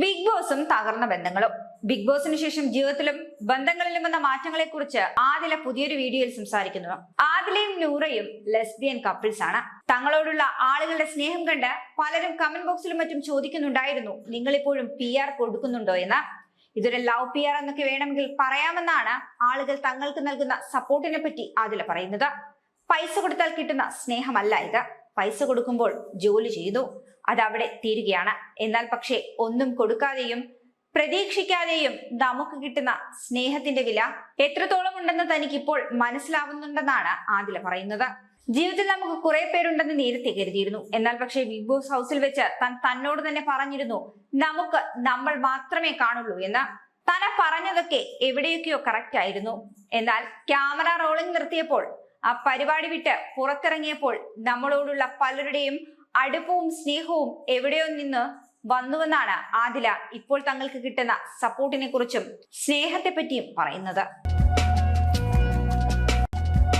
Big ബോസും തകർന്ന ബന്ധങ്ങളും. Big ബോസിന് ശേഷം ജീവിതത്തിലും ബന്ധങ്ങളിലും വന്ന മാറ്റങ്ങളെ കുറിച്ച് ആദില പുതിയൊരു വീഡിയോയിൽ സംസാരിക്കുന്നു. ആദിലയും നൂറയും ലെസ്ബിയൻ കപ്പിൾസ് ആണ്. തങ്ങളോടുള്ള ആളുകളുടെ സ്നേഹം കണ്ട് പലരും കമന്റ് ബോക്സിലും മറ്റും ചോദിക്കുന്നുണ്ടായിരുന്നു, നിങ്ങൾ ഇപ്പോഴും PR കൊടുക്കുന്നുണ്ടോ എന്ന്. ഇതൊരു ലവ് PR എന്നൊക്കെ വേണമെങ്കിൽ പറയാമെന്നാണ് ആളുകൾ തങ്ങൾക്ക് നൽകുന്ന സപ്പോർട്ടിനെ പറ്റി ആദില പറയുന്നത്. പൈസ കൊടുത്താൽ കിട്ടുന്ന സ്നേഹമല്ല ഇത്. പൈസ കൊടുക്കുമ്പോൾ ജോലി ചെയ്തു, അതവിടെ തീരുകയാണ്. എന്നാൽ പക്ഷേ ഒന്നും കൊടുക്കാതെയും പ്രതീക്ഷിക്കാതെയും നമുക്ക് കിട്ടുന്ന സ്നേഹത്തിന്റെ വില എത്രത്തോളം ഉണ്ടെന്ന് തനിക്ക് ഇപ്പോൾ മനസ്സിലാവുന്നുണ്ടെന്നാണ് ആദില പറയുന്നത്. ജീവിതത്തിൽ നമുക്ക് കുറെ പേരുണ്ടെന്ന് നേരത്തെ കരുതിയിരുന്നു. എന്നാൽ പക്ഷേ ബിഗ് ബോസ് ഹൗസിൽ വെച്ച് തന്നോട് തന്നെ പറഞ്ഞിരുന്നു, നമുക്ക് നമ്മൾ മാത്രമേ കാണുള്ളൂ എന്ന്. താൻ പറഞ്ഞതൊക്കെ എവിടെയൊക്കെയോ കറക്റ്റ് ആയിരുന്നു. എന്നാൽ ക്യാമറ റോളിംഗ് നിർത്തിയപ്പോൾ, ആ പരിപാടി വിട്ട് പുറത്തിറങ്ങിയപ്പോൾ നമ്മളോടുള്ള പലരുടെയും അടുപ്പവും സ്നേഹവും എവിടെയോ നിന്ന് വന്നുവെന്നാണ് ആദില ഇപ്പോൾ തങ്ങൾക്ക് കിട്ടുന്ന സപ്പോർട്ടിനെ കുറിച്ചും സ്നേഹത്തെ പറ്റിയും പറയുന്നത്.